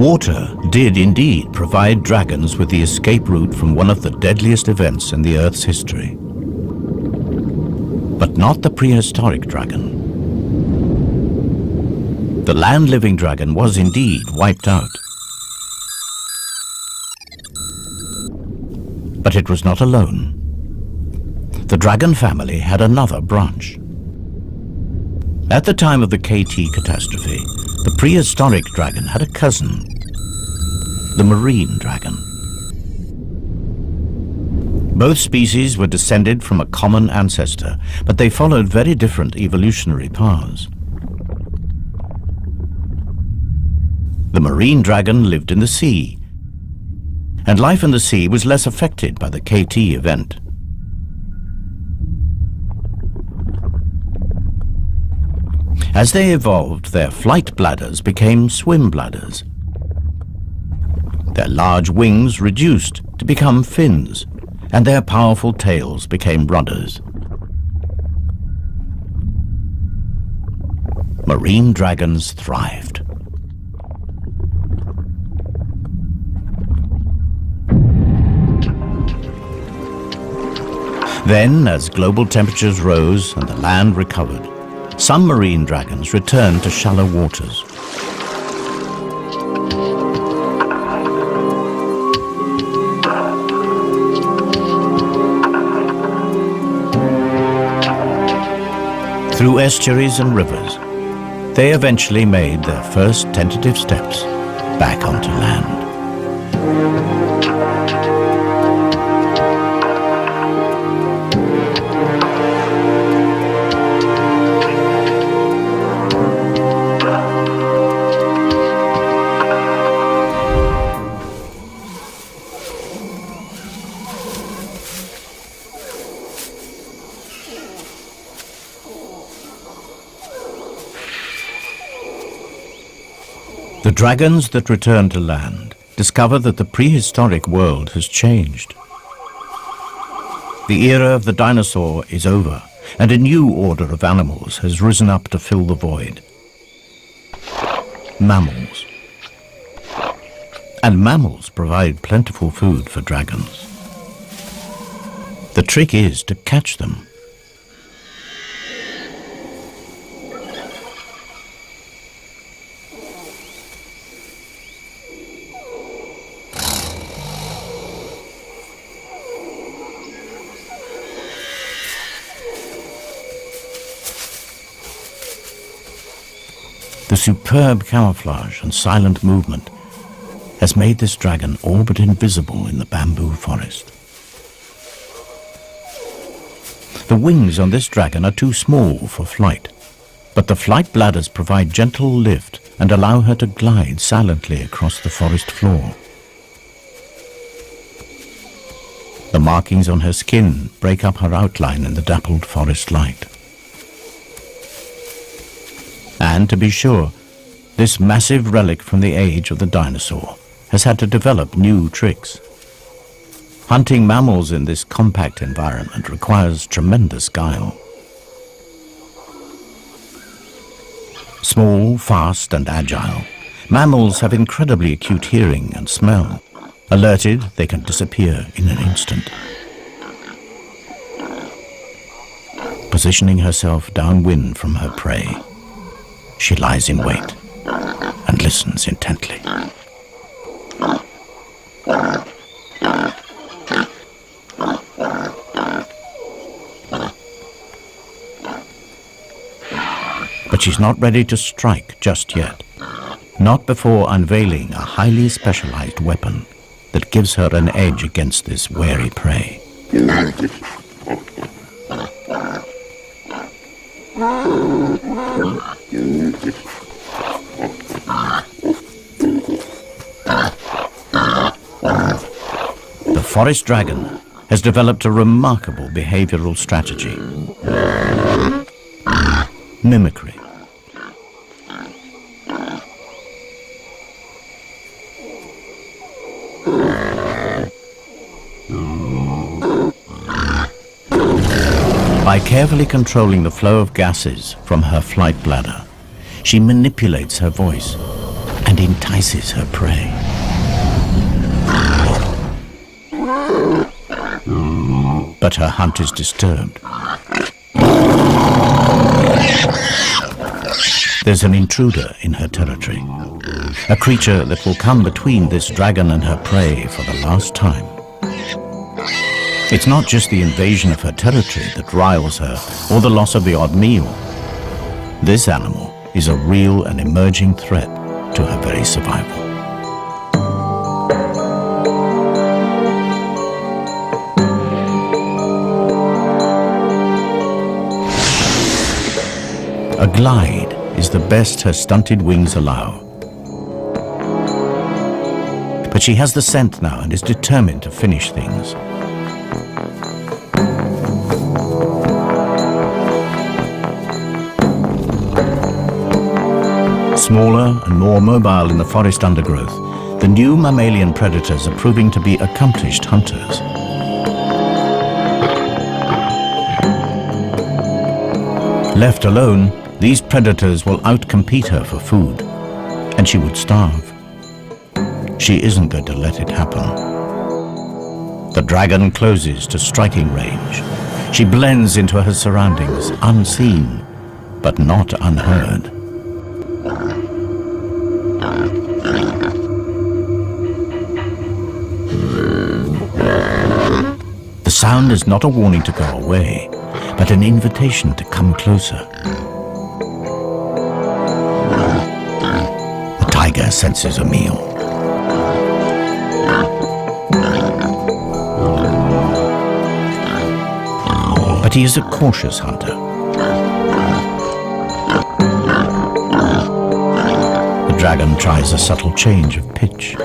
Water did indeed provide dragons with the escape route from one of the deadliest events in the Earth's history. But not the prehistoric dragon. The land-living dragon was indeed wiped out. But it was not alone. The dragon family had another branch. At the time of the KT catastrophe, the prehistoric dragon had a cousin, the marine dragon. Both species were descended from a common ancestor, but they followed very different evolutionary paths. The marine dragon lived in the sea, and life in the sea was less affected by the KT event. As they evolved, their flight bladders became swim bladders. Their large wings reduced to become fins, and their powerful tails became rudders. Marine dragons thrived. Then, as global temperatures rose and the land recovered, some marine dragons returned to shallow waters. Through estuaries and rivers, they eventually made their first tentative steps back onto land. The dragons that return to land discover that the prehistoric world has changed. The era of the dinosaur is over, and a new order of animals has risen up to fill the void. Mammals. And mammals provide plentiful food for dragons. The trick is to catch them. The superb camouflage and silent movement has made this dragon all but invisible in the bamboo forest. The wings on this dragon are too small for flight, but the flight bladders provide gentle lift and allow her to glide silently across the forest floor. The markings on her skin break up her outline in the dappled forest light. And to be sure, this massive relic from the age of the dinosaur has had to develop new tricks. Hunting mammals in this compact environment requires tremendous guile. Small, fast, and agile, mammals have incredibly acute hearing and smell. Alerted, they can disappear in an instant. Positioning herself downwind from her prey, she lies in wait and listens intently. But she's not ready to strike just yet. Not before unveiling a highly specialized weapon that gives her an edge against this wary prey. The forest dragon has developed a remarkable behavioral strategy. Mimicry. By carefully controlling the flow of gases from her flight bladder, she manipulates her voice, and entices her prey. But her hunt is disturbed. There's an intruder in her territory, a creature that will come between this dragon and her prey for the last time. It's not just the invasion of her territory that riles her, or the loss of the odd meal. This animal is a real and emerging threat to her very survival. A glide is the best her stunted wings allow. But she has the scent now and is determined to finish things. Smaller and more mobile in the forest undergrowth, the new mammalian predators are proving to be accomplished hunters. Left alone, these predators will outcompete her for food, and she would starve. She isn't going to let it happen. The dragon closes to striking range. She blends into her surroundings, unseen, but not unheard. The sound is not a warning to go away, but an invitation to come closer. The tiger senses a meal. But he is a cautious hunter. The dragon tries a subtle change of pitch.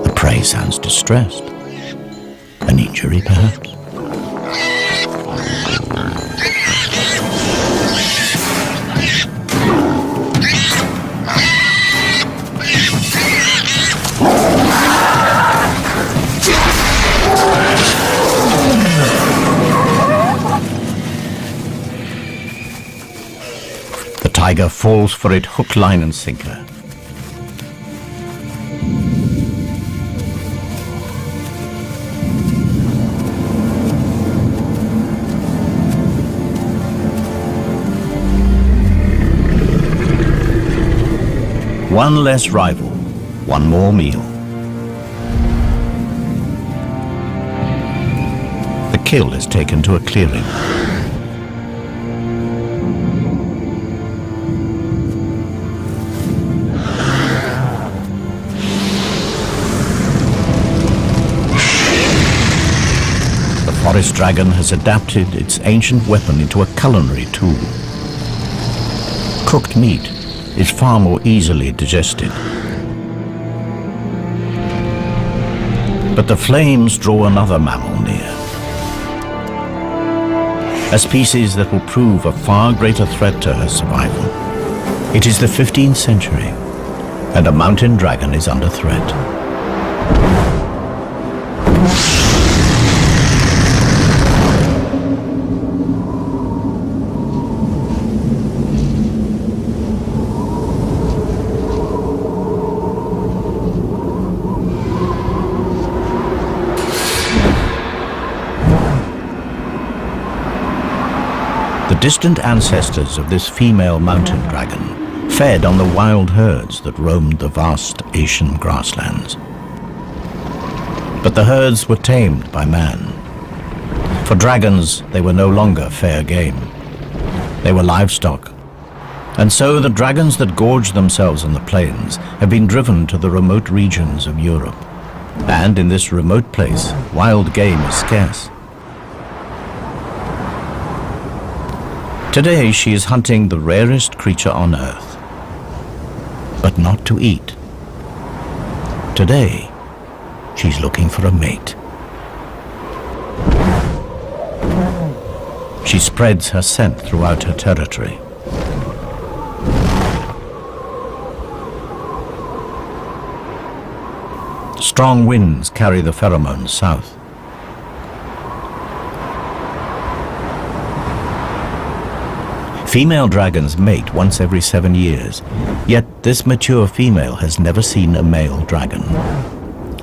The prey sounds distressed. An injury, perhaps? The tiger falls for it hook, line, and sinker. One less rival, one more meal. The kill is taken to a clearing. The forest dragon has adapted its ancient weapon into a culinary tool. Cooked meat is far more easily digested. But the flames draw another mammal near. A species that will prove a far greater threat to her survival. It is the 15th century, and a mountain dragon is under threat. The distant ancestors of this female mountain dragon fed on the wild herds that roamed the vast Asian grasslands. But the herds were tamed by man. For dragons, they were no longer fair game. They were livestock. And so the dragons that gorged themselves on the plains have been driven to the remote regions of Europe. And in this remote place, wild game is scarce. Today she is hunting the rarest creature on earth, but not to eat. Today, she's looking for a mate. She spreads her scent throughout her territory. Strong winds carry the pheromones south. Female dragons mate once every 7 years, yet this mature female has never seen a male dragon.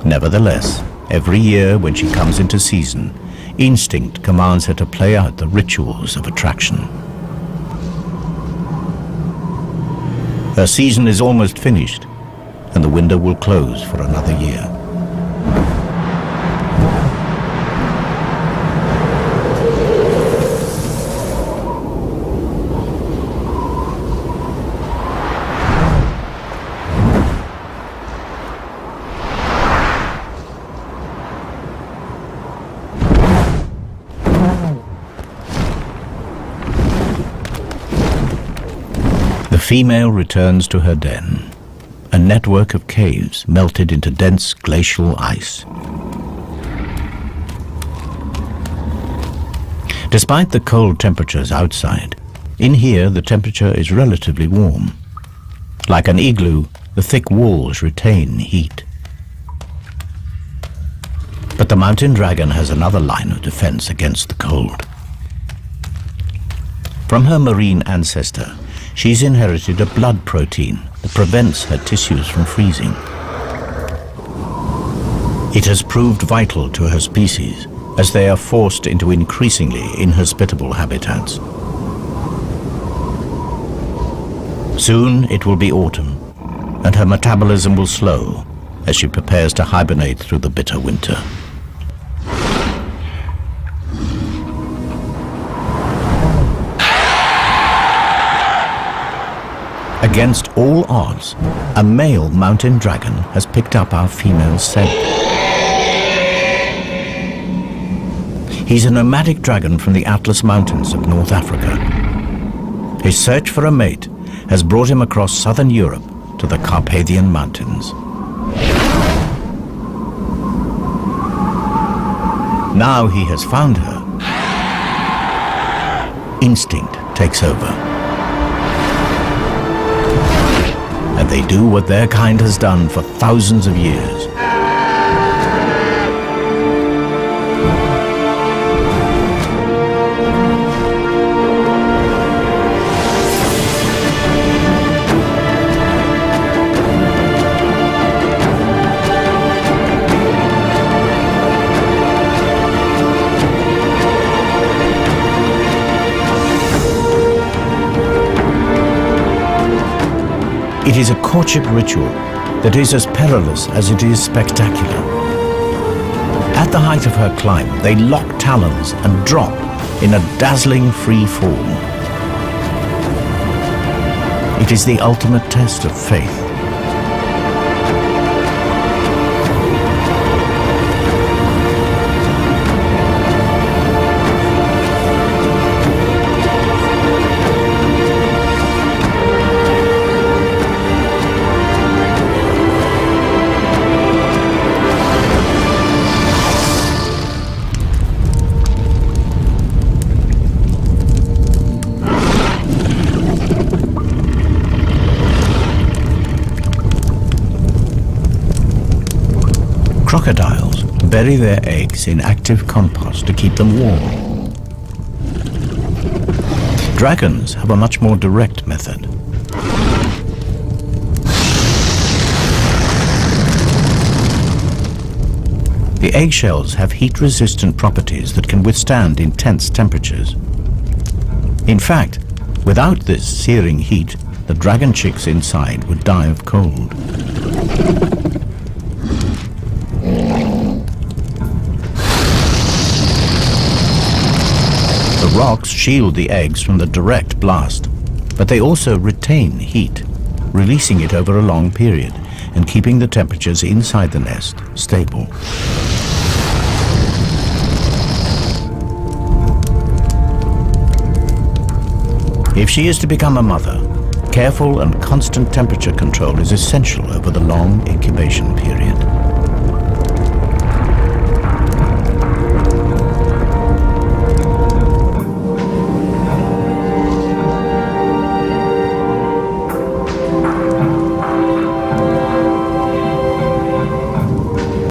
Nevertheless, every year when she comes into season, instinct commands her to play out the rituals of attraction. Her season is almost finished, and the window will close for another year. The female returns to her den, a network of caves melted into dense glacial ice. Despite the cold temperatures outside, in here the temperature is relatively warm. Like an igloo, the thick walls retain heat. But the mountain dragon has another line of defense against the cold. From her marine ancestor, she's inherited a blood protein that prevents her tissues from freezing. It has proved vital to her species as they are forced into increasingly inhospitable habitats. Soon it will be autumn, and her metabolism will slow as she prepares to hibernate through the bitter winter. Against all odds, a male mountain dragon has picked up our female scent. He's a nomadic dragon from the Atlas Mountains of North Africa. His search for a mate has brought him across southern Europe to the Carpathian Mountains. Now he has found her. Instinct takes over. And they do what their kind has done for thousands of years. It is a courtship ritual that is as perilous as it is spectacular. At the height of her climb, they lock talons and drop in a dazzling free fall. It is the ultimate test of faith. Crocodiles bury their eggs in active compost to keep them warm. Dragons have a much more direct method. The eggshells have heat-resistant properties that can withstand intense temperatures. In fact, without this searing heat, the dragon chicks inside would die of cold. The rocks shield the eggs from the direct blast, but they also retain heat, releasing it over a long period and keeping the temperatures inside the nest stable. If she is to become a mother, careful and constant temperature control is essential over the long incubation period.